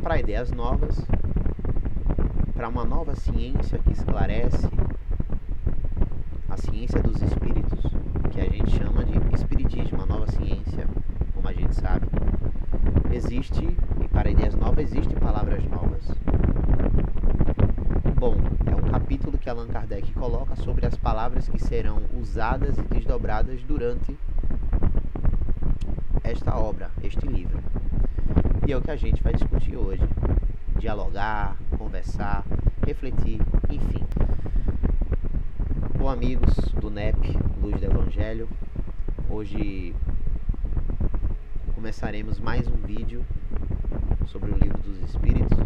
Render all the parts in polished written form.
para ideias novas, para uma nova ciência que esclarece, a ciência dos espíritos, que a gente chama de espiritismo, uma nova ciência, como a gente sabe. Existe, e para ideias novas existem palavras novas. Bom, é um capítulo que Allan Kardec coloca sobre as palavras que serão usadas e desdobradas durante esta obra, este livro. E é o que a gente vai discutir hoje. Dialogar, conversar, refletir, enfim. Bom, amigos do NEP, Luz do Evangelho, hoje começaremos mais um vídeo sobre o Livro dos Espíritos,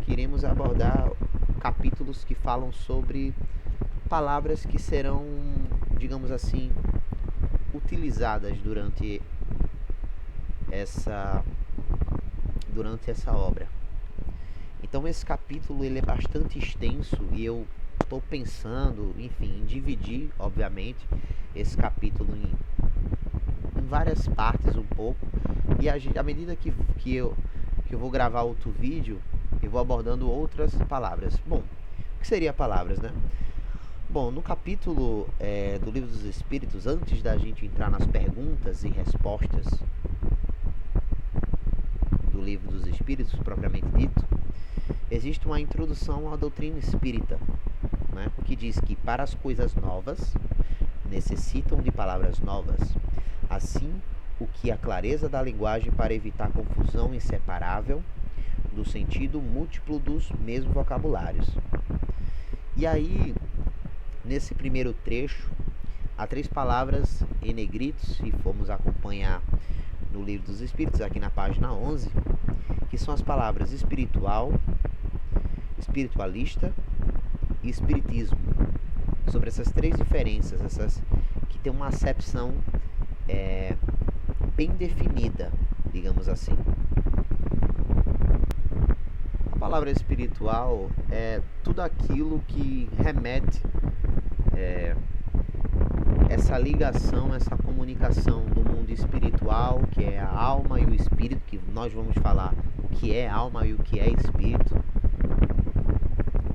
que iremos abordar capítulos que falam sobre palavras que serão, digamos assim, utilizadas durante essa obra. Então esse capítulo ele é bastante extenso e eu estou pensando, enfim, em dividir, obviamente, esse capítulo em várias partes um pouco, e à medida que eu vou gravar outro vídeo, eu vou abordando outras palavras. Bom, o que seria palavras, né? Bom, no capítulo do Livro dos Espíritos, antes da gente entrar nas perguntas e respostas do Livro dos Espíritos, propriamente dito, existe uma introdução à doutrina espírita, né, que diz que para as coisas novas necessitam de palavras novas, assim o que a clareza da linguagem para evitar confusão inseparável do sentido múltiplo dos mesmos vocabulários. E aí, nesse primeiro trecho, há 3 palavras em negrito, se formos acompanhar no Livro dos Espíritos, aqui na página 11, que são as palavras espiritual, espiritualista e espiritismo. Sobre essas 3 diferenças, essas que tem uma acepção bem definida, digamos assim. A palavra espiritual é tudo aquilo que remete essa ligação, essa comunicação do mundo espiritual, que é a alma e o espírito, que nós vamos falar o que é alma e o que é espírito.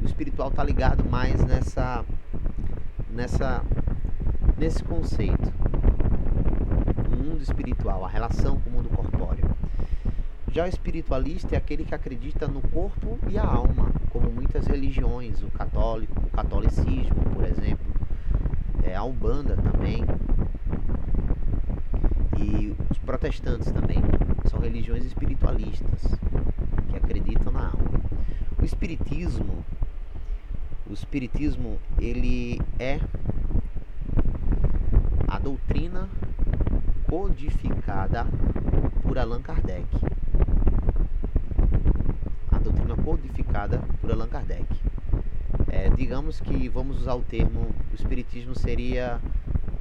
O espiritual está ligado mais nesse conceito. O mundo espiritual, a relação com o mundo corpóreo. Já o espiritualista é aquele que acredita no corpo e a alma, como muitas religiões, o catolicismo, por exemplo, a Umbanda também, e os protestantes também, são religiões espiritualistas, que acreditam na alma. O espiritismo, ele é a doutrina codificada por Allan Kardec. A doutrina codificada por Allan Kardec. Digamos que vamos usar o termo, o espiritismo seria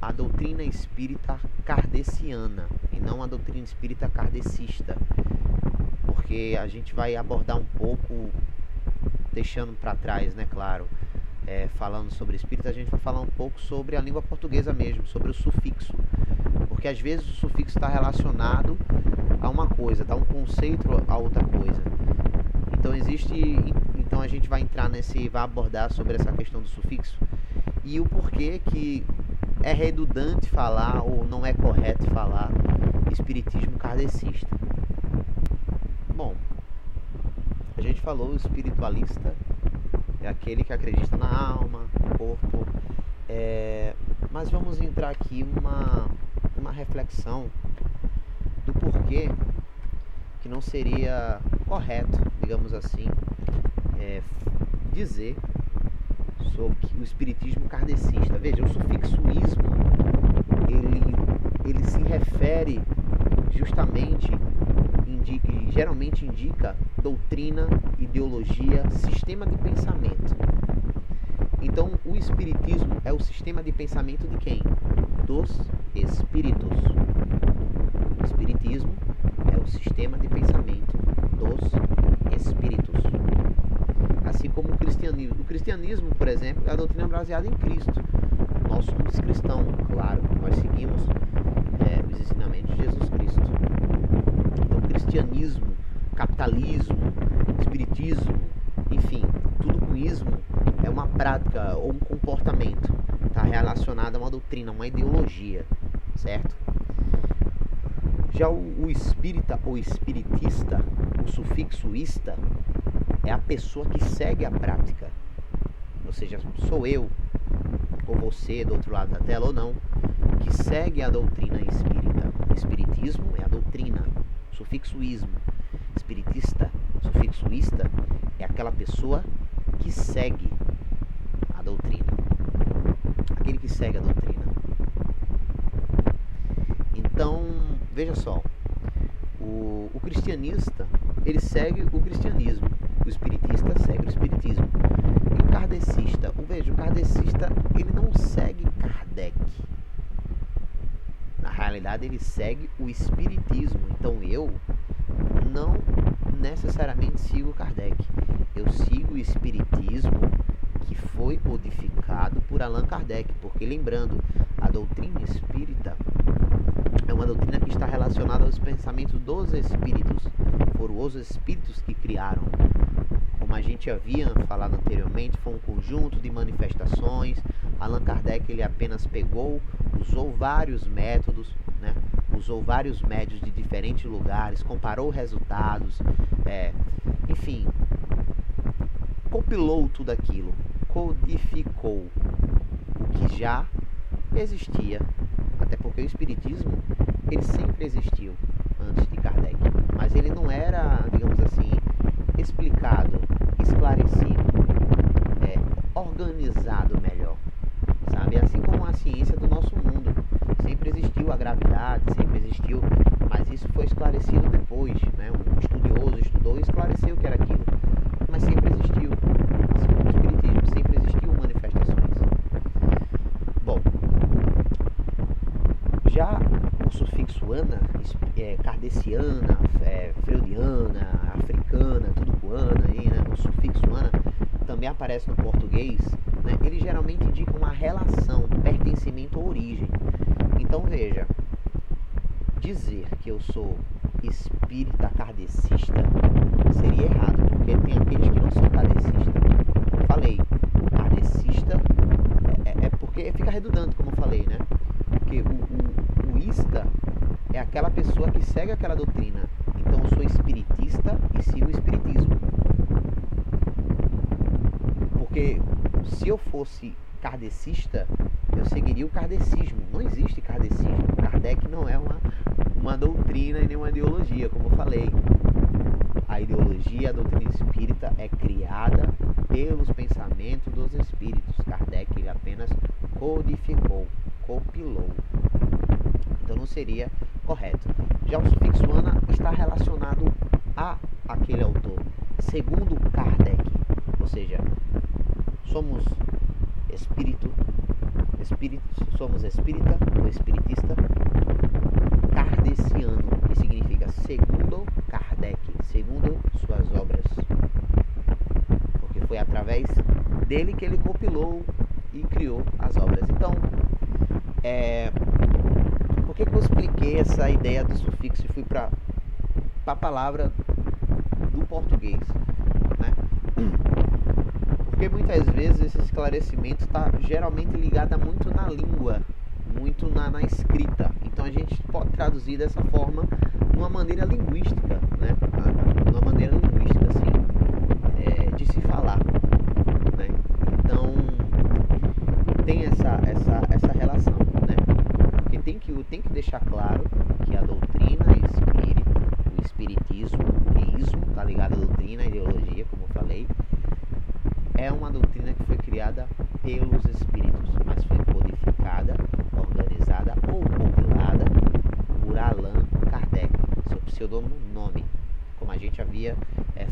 a doutrina espírita kardeciana e não a doutrina espírita kardecista, porque a gente vai abordar um pouco, deixando para trás, né, claro, falando sobre espírita, a gente vai falar um pouco sobre a língua portuguesa mesmo, sobre o sufixo, porque às vezes o sufixo está relacionado a uma coisa, dá um conceito a outra coisa. Então a gente vai entrar vai abordar sobre essa questão do sufixo e o porquê que é redundante falar ou não é correto falar espiritismo kardecista. Bom, a gente falou, o espiritualista é aquele que acredita na alma, no corpo, mas vamos entrar aqui uma reflexão do porquê que não seria correto, digamos assim, dizer sobre o espiritismo kardecista. Veja, o sufixoísmo ele se refere justamente, geralmente indica doutrina, ideologia, sistema de pensamento. Então, o espiritismo é o sistema de pensamento de quem? Dos espíritos. O espiritismo é o sistema de pensamento dos espíritos. Assim como o cristianismo. O cristianismo, por exemplo, é a doutrina baseada em Cristo. Nós somos cristãos, claro. Nós seguimos os ensinamentos de Jesus Cristo. Então, o cristianismo capitalismo, espiritismo, enfim, tudo com ismo é uma prática ou um comportamento, está relacionado a uma doutrina, uma ideologia, certo? Já o espírita ou espiritista, o sufixo ista, é a pessoa que segue a prática, ou seja, sou eu, ou você do outro lado da tela ou não, que segue a doutrina espírita. Espiritismo é a doutrina, sufixo ismo. Espiritista, sufixo ista, é aquela pessoa que segue a doutrina, aquele que segue a doutrina. Então, veja só, o cristianista, ele segue o cristianismo, o espiritista segue o espiritismo. E o kardecista, o kardecista, ele não segue Kardec. Na realidade, ele segue o espiritismo. Então, eu não necessariamente sigo Kardec. Eu sigo o espiritismo que foi codificado por Allan Kardec. Porque, lembrando, a doutrina espírita é uma doutrina que está relacionada aos pensamentos dos espíritos. Foram os espíritos que criaram. Como a gente havia falado anteriormente, foi um conjunto de manifestações. Allan Kardec, ele apenas pegou, usou vários métodos, né? Usou vários médios de diferentes lugares, comparou resultados, enfim, compilou tudo aquilo, codificou o que já existia, até porque o espiritismo, ele sempre existiu antes de Kardec, mas ele não era, digamos assim, explicado, esclarecido, organizado melhor, sabe? Assim como a ciência do nosso mundo, sempre existiu a gravidade, sempre existiu, mas isso foi esclarecido depois, né? Um estudioso estudou e esclareceu o que era aquilo, mas sempre existiu, assim como o espiritismo, sempre existiu manifestações. Bom, já o sufixo ana, kardeciana, freudiana, africana, tuducuana, aí, né? O sufixo ana também aparece no português, né? Ele geralmente indica uma relação, pertencimento ou origem. Então veja, dizer que eu sou espírita kardecista seria errado, porque tem aqueles que não são kardecistas. Falei, kardecista é porque fica redundante, como eu falei, né? Porque o ista é aquela pessoa que segue aquela doutrina. Então eu sou espiritista e sigo o espiritismo. Porque se eu fosse kardecista, eu seguiria o kardecismo. Não existe kardecismo. Kardec não é uma doutrina e nem uma ideologia, como eu falei. A ideologia, a doutrina espírita é criada pelos pensamentos dos espíritos. Kardec, ele apenas codificou, compilou. Então não seria correto. Já o sufixo ana está relacionado a aquele autor, segundo Kardec. Ou seja, somos somos espírita ou espiritista kardeciano, que significa segundo Kardec, segundo suas obras. Porque foi através dele que ele compilou e criou as obras. Então, por que eu expliquei essa ideia do sufixo e fui para a palavra do português, né? Porque muitas vezes esse esclarecimento está geralmente ligado muito na língua, muito na escrita. Então a gente pode traduzir dessa forma, de uma maneira linguística, né? Uma maneira linguística, assim, de se falar, né? Então tem essa relação, né? Porque tem que deixar claro que a doutrina espírita, o espiritismo, o ismo, tá ligado à doutrina, à ideologia, como eu falei, é uma doutrina que foi criada pelos espíritos, mas foi codificada, organizada ou compilada por Allan Kardec, seu pseudonome. Como a gente havia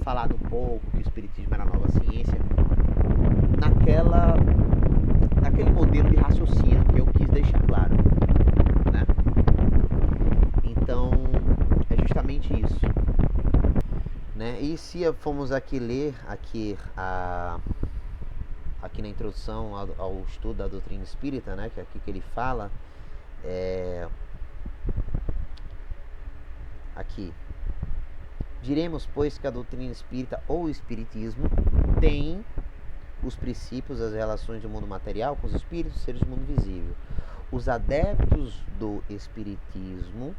falado um pouco, que o espiritismo era a nova ciência, naquele modelo de raciocínio que eu quis deixar claro, né? Então, é justamente isso, né? E se formos aqui ler aqui na introdução ao estudo da doutrina espírita, né, que é aqui que ele fala, aqui Diremos, pois, que a doutrina espírita ou o espiritismo tem os princípios, as relações do mundo material com os espíritos, seres do mundo visível. Os adeptos do espiritismo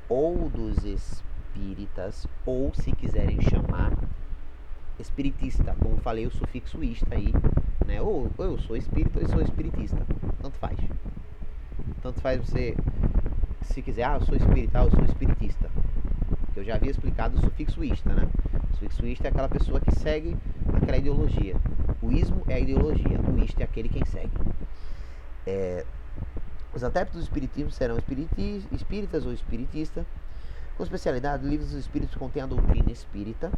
ou dos espíritas, ou se quiserem chamar espiritista, como falei, o sufixo ista aí, né? Ou eu sou espírita ou eu sou espiritista, tanto faz. Tanto faz você, se quiser, eu sou espírita, eu sou espiritista. Eu já havia explicado o sufixo ista, né? O sufixo ista é aquela pessoa que segue aquela ideologia. O ismo é a ideologia, o ista é aquele quem segue. Os adeptos do espiritismo serão espíritas ou espiritistas. Com especialidade, livros dos espíritos contêm a doutrina espírita.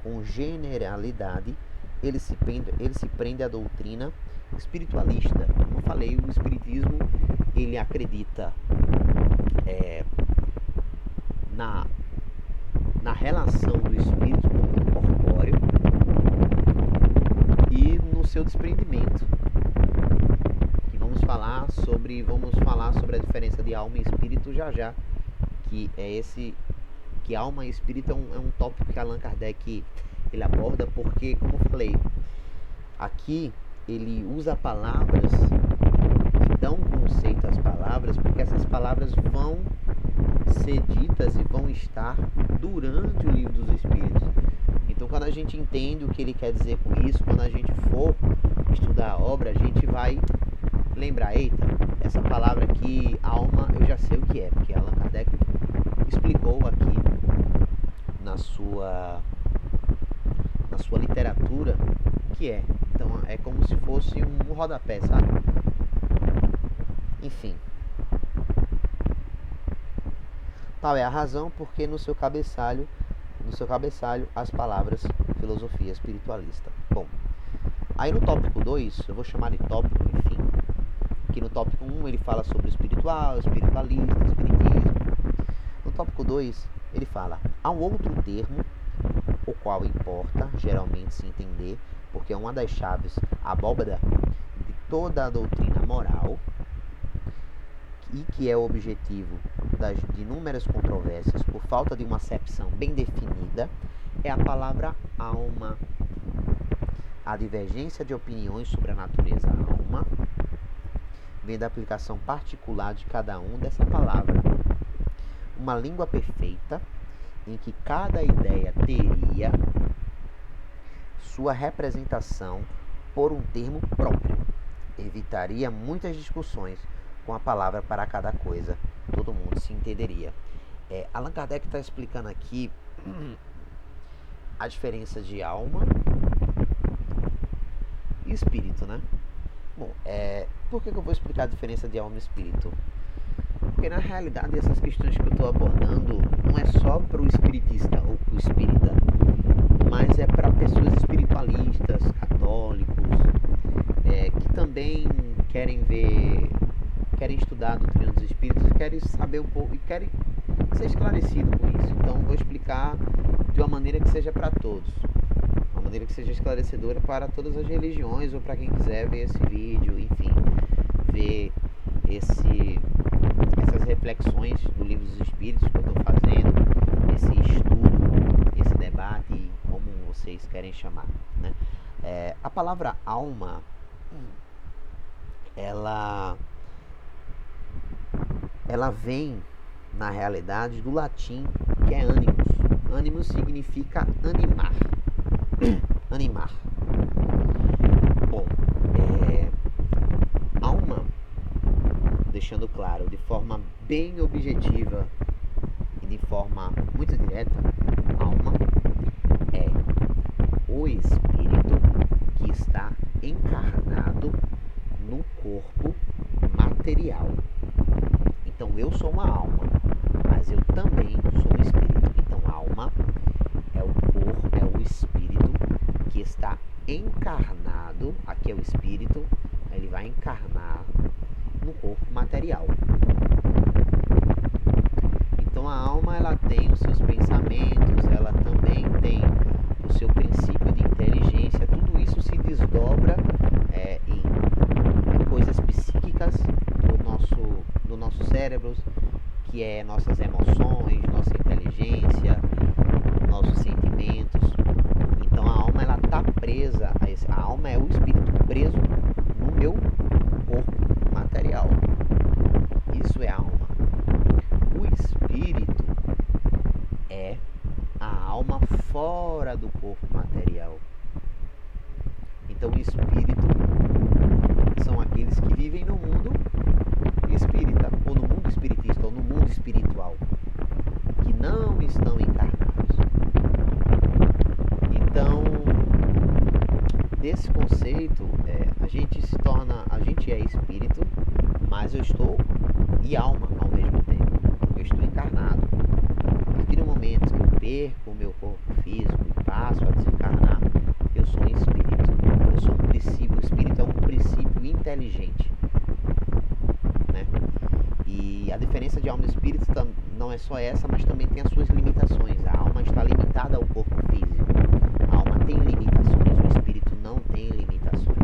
Com generalidade, ele se prende à doutrina espiritualista. Como eu falei, o espiritismo ele acredita na relação do espírito com o mundo corpóreo e no seu desprendimento. E vamos falar sobre a diferença de alma e espírito já, que alma e espírito é um tópico que Allan Kardec ele aborda, porque, como eu falei, aqui ele usa palavras e dá um conceito às palavras, porque essas palavras vão ser ditas e vão estar durante o livro dos Espíritos. Então, quando a gente entende o que ele quer dizer com isso, quando a gente for estudar a obra, a gente vai lembrar, eita, essa palavra aqui, alma, eu já sei o que é, porque Allan Kardec explicou aqui na sua literatura o que é. Então, é como se fosse um rodapé, sabe? Enfim. Tal é a razão porque no seu cabeçalho as palavras filosofia espiritualista. Bom, aí no tópico 2, eu vou chamar de tópico, enfim, que no tópico 1 ele fala sobre espiritual, espiritualista, espiritismo. No tópico 2 ele fala, há um outro termo, o qual importa geralmente se entender, porque é uma das chaves, a abóbada de toda a doutrina moral, e que é o objetivo de inúmeras controvérsias por falta de uma acepção bem definida, é a palavra alma. A divergência de opiniões sobre a natureza alma vem da aplicação particular de cada um dessa palavra. Uma língua perfeita, em que cada ideia teria sua representação por um termo próprio, evitaria muitas discussões com a palavra para cada coisa, todo mundo se entenderia. Allan Kardec está explicando aqui a diferença de alma e espírito, né? Bom, por que eu vou explicar a diferença de alma e espírito? Porque na realidade essas questões que eu estou abordando não é só para o espiritista ou para o espírita, mas é para pessoas espiritualistas, católicos, que também querem estudar a doutrina dos espíritos, querem saber um pouco e querem ser esclarecido com isso. Então vou explicar de uma maneira que seja para todos, uma maneira que seja esclarecedora para todas as religiões, ou para quem quiser ver esse vídeo, enfim, ver essas reflexões do livro dos Espíritos que eu estou fazendo, esse estudo, esse debate, como vocês querem chamar, né? A palavra alma, ela vem, na realidade, do latim, que é animus. Animus significa animar. Animar. Bom, alma, deixando claro, de forma bem objetiva e de forma muito direta, alma é o espírito que está encarnado no corpo material. Então eu sou uma alma, mas eu também sou um espírito. Então alma é o corpo, é o espírito que está encarnado, aqui é o espírito, ele vai encarnar no corpo material. Então a alma ela tem os seus pensamentos, ela também tem o seu princípio de inteligência, tudo isso se desdobra em coisas psíquicas do nosso cérebro, que é nossas emoções, nossa inteligência, nossos fora do corpo material. Então, o espírito são aqueles que vivem no mundo espírita, ou no mundo espiritista, ou no mundo espiritual, que não estão encarnados. Então, desse conceito, a gente é espírito, mas eu estou e alma ao mesmo tempo. Eu estou encarnado. A partir do momento que eu perco o meu corpo físico e passo a desencarnar, eu sou um espírito. Eu sou um princípio. O espírito é um princípio inteligente, né? E a diferença de alma e espírito não é só essa, mas também tem as suas limitações. A alma está limitada ao corpo físico. A alma tem limitações. O espírito não tem limitações.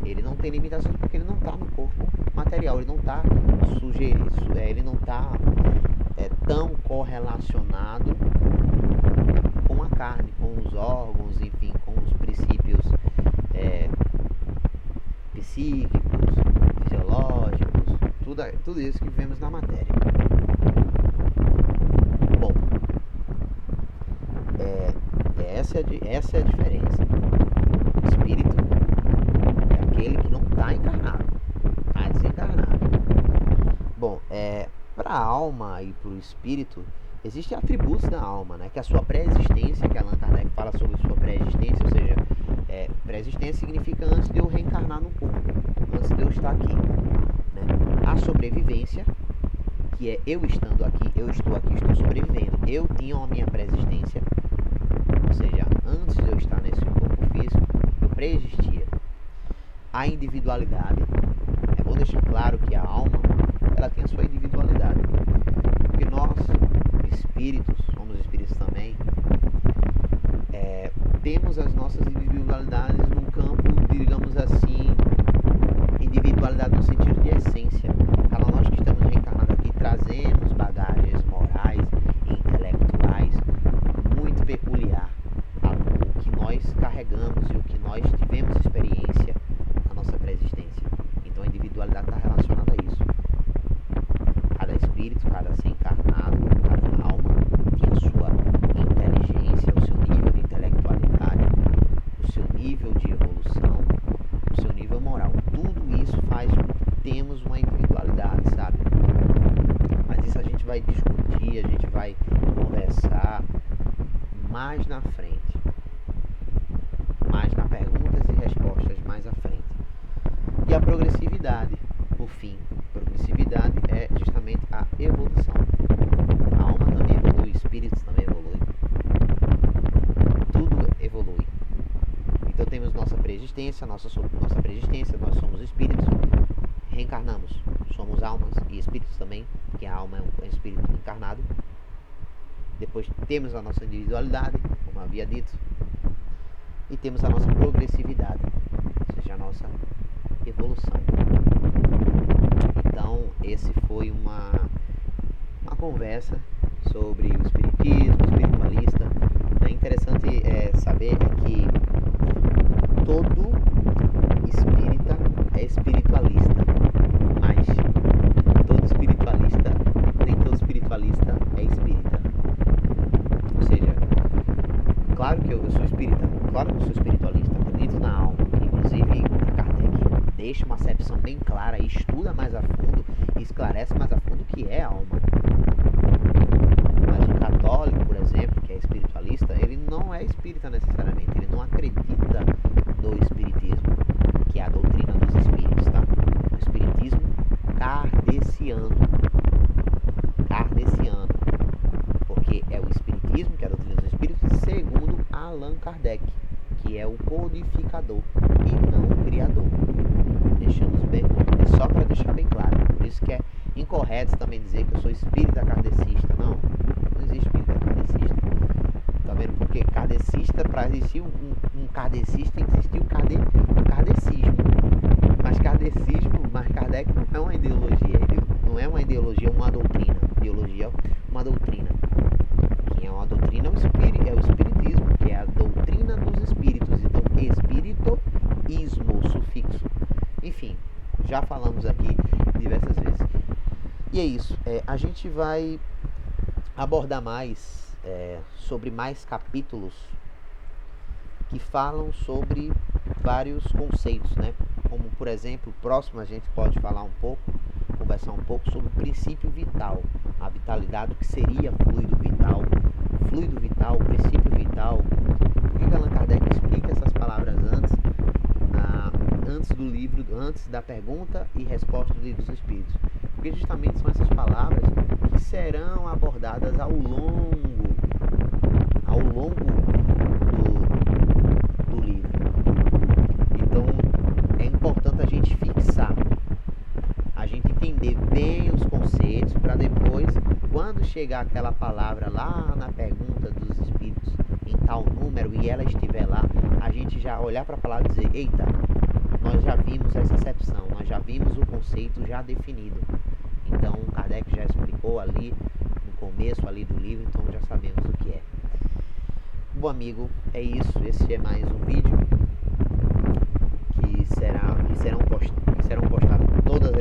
Ele não tem limitações porque ele não está no corpo material, ele não está ele não está tão correlacionado com a carne, com os órgãos, enfim, com os princípios psíquicos, fisiológicos, tudo isso que vemos na matéria. Bom, essa é a diferença. O espírito é aquele que não está encarnado, está desencarnado. Bom, para a alma e para o espírito, existem atributos da alma, né? Que é a sua pré-existência, que Allan Kardec fala sobre sua pré-existência, ou seja, pré-existência significa antes de eu reencarnar no corpo, antes de eu estar aqui, né? A sobrevivência, que é eu estando aqui, eu estou aqui, estou sobrevivendo. Eu tinha a minha pré-existência, ou seja, antes de eu estar nesse corpo físico, eu pré-existia. A individualidade, é bom deixar claro que a alma, ela tem a sua individualidade, porque nós, espíritos, somos espíritos também, temos as nossas individualidades num campo, digamos assim, individualidade no sentido de essência. Cada nós que estamos reencarnados aqui trazemos bagagens morais e intelectuais muito peculiar ao que nós carregamos e o que nós tivemos experiência na nossa pré-existência. Então a individualidade está relacionada a isso. Cada espírito, cada ser encarnado, cada alma tem a sua inteligência, o seu nível de intelectualidade, o seu nível de evolução, o seu nível moral. Tudo isso faz com que temos uma individualidade, sabe? Mas isso a gente vai discutir, a gente vai conversar mais na frente. Mais na perguntas e respostas mais à frente. E a progressividade, por fim. Progressividade é justamente a evolução. A alma também evolui, o espírito também evolui. Tudo evolui. Então temos nossa pré-existência, nossa pré-existência, nós somos espíritos, reencarnamos, somos almas e espíritos também, porque a alma é um espírito encarnado. Depois temos a nossa individualidade, como havia dito, e temos a nossa progressividade, ou seja, a nossa evolução. Então, esse foi uma conversa sobre o espiritismo, o espiritualista. É interessante saber que todo espírita é espiritualista, mas todo espiritualista, nem todo espiritualista é espírita. Ou seja, claro que eu sou espírita, claro que eu sou espiritualista, acredito na alma. Inclusive, Kardec deixa uma acepção bem clara, estuda mais a fundo e esclarece mais a fundo o que é alma. Mas o católico, por exemplo, que é espiritualista, ele não é espírita necessariamente, ele não acredita no espiritismo, que é a doutrina dos espíritos, tá? O espiritismo kardeciano, porque é o espiritismo, que é a doutrina dos espíritos, segundo Allan Kardec, que é o codificador e não o criador. Deixamos bem, é só para deixar bem claro. Por isso que é incorreto também dizer que eu sou espírita kardecista. Não existe espírita kardecista. Tá vendo? Porque kardecista, para existir um kardecista, tem que existir o kardecismo. Mas Kardec não é uma ideologia. Ele não é uma ideologia, uma doutrina. Ideologia é uma doutrina. Quem é uma doutrina é o espiritismo, que é a doutrina dos espíritos. Então, espiritoísmo, sufixo. Enfim, já falamos aqui diversas vezes. E é isso. A gente vai abordar mais sobre mais capítulos que falam sobre vários conceitos, né? Como, por exemplo, próximo a gente pode conversar um pouco sobre o princípio vital, a vitalidade, o que seria fluido vital, princípio vital. Por que Allan Kardec explica essas palavras antes do livro, antes da pergunta e resposta do Livro dos Espíritos? Porque justamente são essas palavras que serão abordadas ao longo do livro. Então é importante a gente fixar, a gente entender bem os conceitos, para depois, quando chegar aquela palavra lá na pergunta dos Espíritos, em tal número, e ela estiver lá, a gente já olhar para a palavra e dizer: eita, nós já vimos essa acepção, nós já vimos o conceito já definido. Então Kardec já explicou ali no começo ali do livro, então já sabemos o que é. Bom, amigo, é isso. Esse é mais um vídeo que serão postados todas